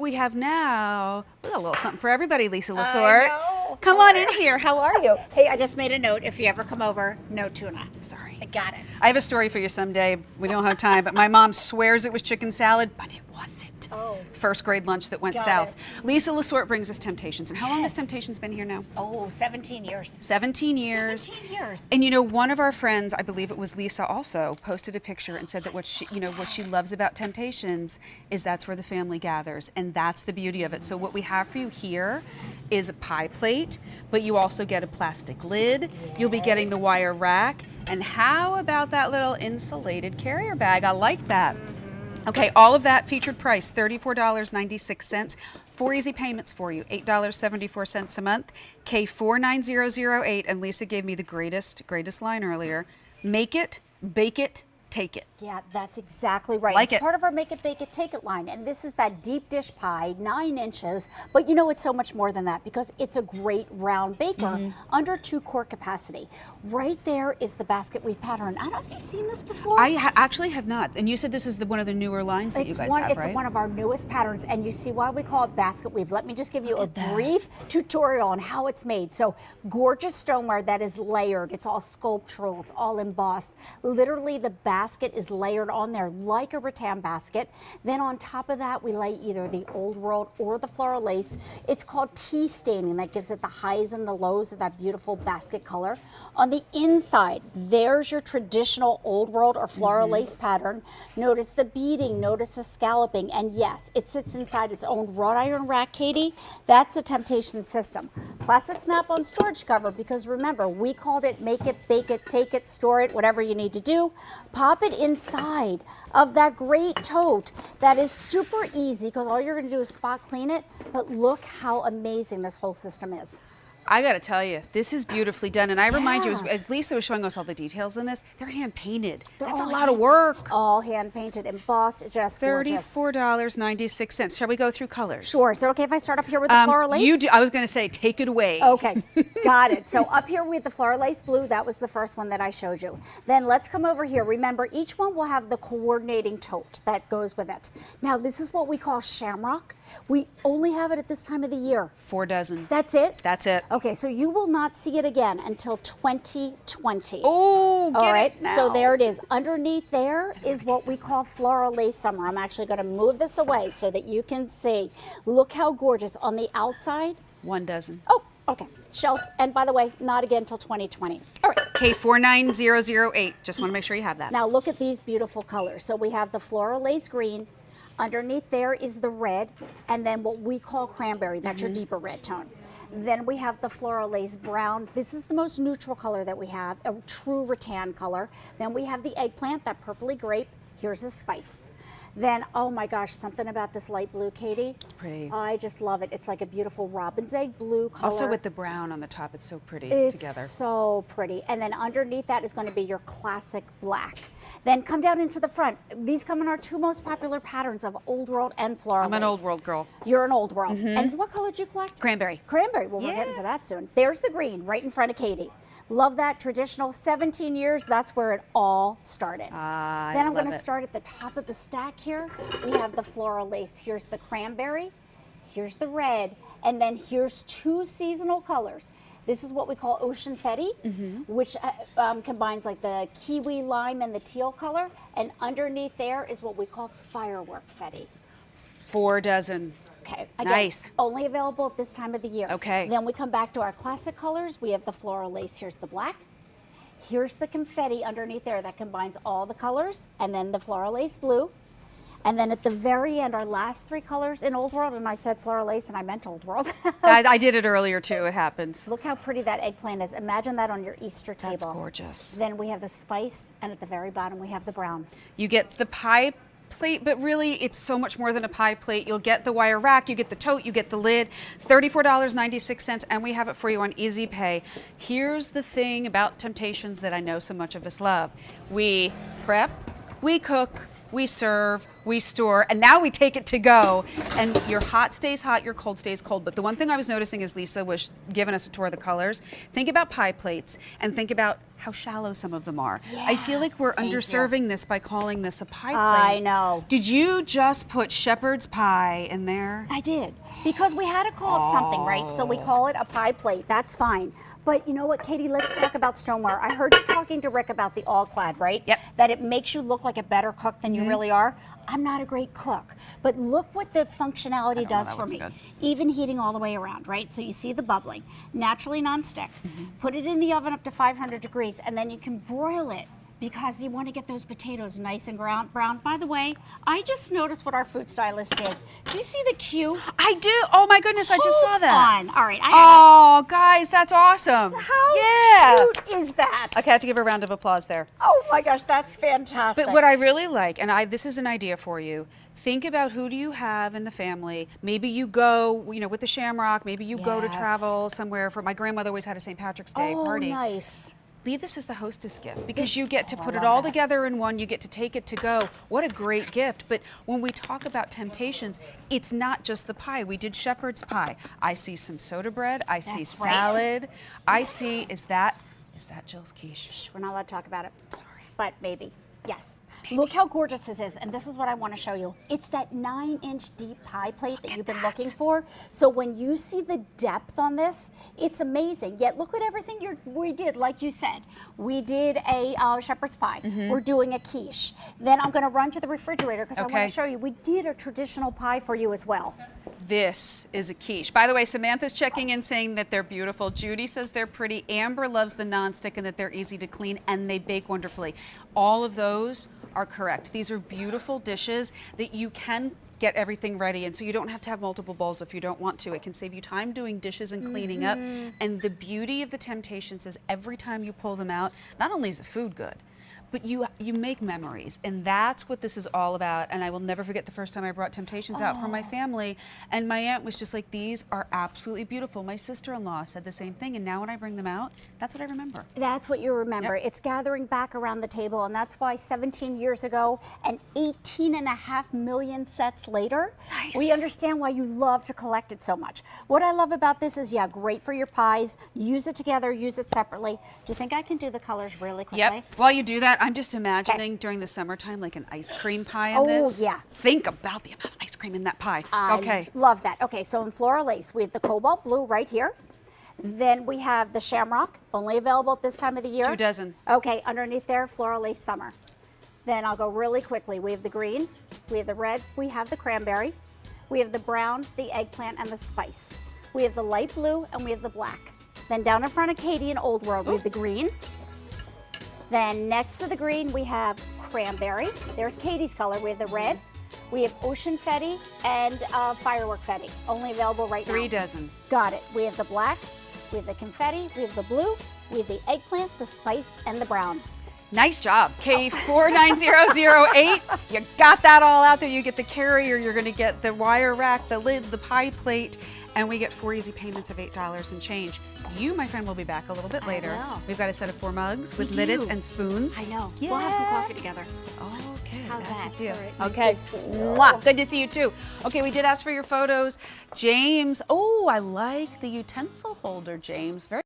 we have now, we got a little something for everybody, Lisa I Lesort. know. Come on in here. How are you? Hey, I just made a note. If you ever come over, no tuna. Sorry. I got it. I have a story for you someday. We don't have time, but my mom swears it was chicken salad, but it wasn't. Oh. First grade lunch that went Got south. it. Lisa Lesort brings us Temp-tations. And how long has Yes. Temp-tations been here now? Oh, 17 years. 17 years. 17 years. And you know, one of our friends, I believe it was Lisa also, posted a picture and said that what she loves about Temp-tations is that's where the family gathers, and that's the beauty of it. So what we have for you here is a pie plate, but you also get a plastic lid. You'll be getting the wire rack. And how about that little insulated carrier bag? I like that. Okay, all of that featured price, $34.96. 4 easy payments for you, $8.74 a month, K49008, and Lisa gave me the greatest line earlier. Make it, bake it, take it. Yeah, that's exactly right. Like it's it. part of our Make It, Bake It, Take It line. And this is that deep dish pie, 9 inches. But you know, it's so much more than that because it's a great round baker under 2 quart capacity. Right there is the basket weave pattern. I don't know if you've seen this before. I actually have not. And you said this is one of the newer lines that you guys have, right? It's one of our newest patterns, and you see why we call it basket weave. Let me just give you a brief tutorial on how it's made. So, gorgeous stoneware that is layered. It's all sculptural. It's all embossed. Literally, the basket is layered on there like a rattan basket. Then on top of that, we lay either the old world or the floral lace. It's called tea staining. That gives it the highs and the lows of that beautiful basket color. On the inside, there's your traditional old world or floral lace pattern. Notice the beading, notice the scalloping, and yes, it sits inside its own wrought iron rack, Katie. That's the Temp-tations system. Plastic snap-on storage cover, because remember, we called it make it, bake it, take it, store it, whatever you need to do. Pop it inside of that great tote that is super easy because all you're going to do is spot clean it, but look how amazing this whole system is. I got to tell you, this is beautifully done. And I remind you, as Lisa was showing us all the details in this, they're hand painted. That's a lot of work. All hand painted, embossed, just gorgeous. $34.96. Shall we go through colors? Sure. Is it okay if I start up here with the floral lace? You do. I was going to say, take it away. Okay, got it. So up here we have the floral lace blue. That was the first one that I showed you. Then let's come over here. Remember, each one will have the coordinating tote that goes with it. Now, this is what we call shamrock. We only have it at this time of the year. 4 dozen. That's it? That's it. Okay, so you will not see it again until 2020. Oh, get all right, it now. so there it is. Underneath there is what we call floral lace summer. I'm actually going to move this away so that you can see. Look how gorgeous. On the outside. 1 dozen. Oh, okay. Shells. And by the way, not again until 2020. All right. K49008. Just want to make sure you have that. Now look at these beautiful colors. So we have the floral lace green. Underneath there is the red, and then what we call cranberry. That's your deeper red tone. Then we have the floral lace brown. This is the most neutral color that we have, a true rattan color. Then we have the eggplant, that purpley grape. Here's the spice. Then, oh my gosh, something about this light blue, Katie. Pretty. I just love it. It's like a beautiful robin's egg blue color. Also with the brown on the top, it's so pretty together. It's so pretty. And then underneath that is going to be your classic black. Then come down into the front. These come in our 2 most popular patterns of Old World and Floral I'm an lace. Old World girl. You're an Old World. And what color did you collect? Cranberry. Cranberry. Well, we're getting to that soon. There's the green right in front of Katie. Love that traditional 17 years. That's where it all started. Then I'm going to start at the top of the stack here. We have the floral lace. Here's the cranberry. Here's the red. And then here's 2 seasonal colors. This is what we call ocean fetty, which combines like the kiwi lime and the teal color. And underneath there is what we call firework fetty. 4 dozen. Okay, again, Nice. only available at this time of the year. Okay. Then we come back to our classic colors. We have the floral lace. Here's the black. Here's the confetti underneath there that combines all the colors. And then the floral lace blue. And then at the very end, our last 3 colors in Old World, and I said floral lace and I meant Old World. I did it earlier too, it happens. Look how pretty that eggplant is. Imagine that on your Easter table. That's gorgeous. Then we have the spice, and at the very bottom we have the brown. You get the pie plate, but really it's so much more than a pie plate. You'll get the wire rack, you get the tote, you get the lid, $34.96, and we have it for you on Easy Pay. Here's the thing about Temp-tations that I know so much of us love. We prep, we cook, we serve, we store, and now we take it to go. And your hot stays hot, your cold stays cold. But the one thing I was noticing as Lisa was giving us a tour of the colors, think about pie plates and think about how shallow some of them are. Yeah. I feel like we're underserving this by calling this a pie plate. I know. Did you just put shepherd's pie in there? I did, because we had to call it something, right? So we call it a pie plate. That's fine. But you know what, Katie, let's talk about stoneware. I heard you talking to Rick about the all-clad, right? Yep. That it makes you look like a better cook than you really are. I'm not a great cook, but look what the functionality does for me. Good. Even heating all the way around, right? So you see the bubbling, naturally nonstick. Put it in the oven up to 500 degrees, and then you can broil it, because you want to get those potatoes nice and brown. By the way, I just noticed what our food stylist did. Do you see the cue? I do. Oh my goodness, I just saw that. On. All right. Oh, guys, that's awesome. How cute is that? Okay, I have to give a round of applause there. Oh my gosh, that's fantastic. But what I really like, and this is an idea for you, think about who do you have in the family. Maybe you go, with the Shamrock, maybe you go to travel somewhere. For my grandmother always had a St. Patrick's Day party. Oh, nice. Leave this as the hostess gift, because you get to put it all together in one. You get to take it to go. What a great gift. But when we talk about Temptations, it's not just the pie. We did shepherd's pie. I see some soda bread. I see salad. I see, is that Jill's quiche? Shh, we're not allowed to talk about it. Sorry. But maybe. Yes. Look how gorgeous this is, and this is what I want to show you. It's that 9-inch deep pie plate that you've been looking for. So when you see the depth on this, it's amazing. Yet look at everything we did, like you said. We did a shepherd's pie. We're doing a quiche. Then I'm going to run to the refrigerator because I want to show you. We did a traditional pie for you as well. This is a quiche. By the way, Samantha's checking in saying that they're beautiful. Judy says they're pretty. Amber loves the nonstick and that they're easy to clean and they bake wonderfully. All of those are correct. These are beautiful dishes that you can get everything ready, and so you don't have to have multiple bowls if you don't want to. It can save you time doing dishes and cleaning up. And the beauty of the Temptations is every time you pull them out, not only is the food good, but you make memories, and that's what this is all about. And I will never forget the first time I brought Temptations out for my family, and my aunt was just like, these are absolutely beautiful. My sister-in-law said the same thing, and now when I bring them out, that's what I remember. That's what you remember. It's gathering back around the table, and that's why 17 years ago and 18.5 million sets later, we understand why you love to collect it so much. What I love about this is, great for your pies. Use it together, use it separately. Do you think I can do the colors really quickly? Yep. While you do that, I'm just imagining during the summertime like an ice cream pie in this. Oh, yeah. Think about the amount of ice cream in that pie. I love that. Okay, so in Floral Lace, we have the cobalt blue right here. Then we have the Shamrock, only available at this time of the year. 2 dozen. Okay, underneath there, Floral Lace Summer. Then I'll go really quickly. We have the green, we have the red, we have the cranberry, we have the brown, the eggplant, and the spice. We have the light blue, and we have the black. Then down in front of Katie in Old World, we have the green. Then next to the green, we have cranberry. There's Katie's color. We have the red. We have ocean fetty and firework fetty. Only available right now. 3 dozen. Got it. We have the black, we have the confetti, we have the blue, we have the eggplant, the spice, and the brown. Nice job. K49008. You got that all out there. You get the carrier, you're going to get the wire rack, the lid, the pie plate, and we get 4 easy payments of $8 and change. You, my friend, will be back a little bit later. We've got a set of 4 mugs with liddeds and spoons. I know. We'll have some coffee together. Okay, How's that's that? a deal. All right, Okay, mwah. Good to see you too. Okay, we did ask for your photos. James, oh, I like the utensil holder, James. Very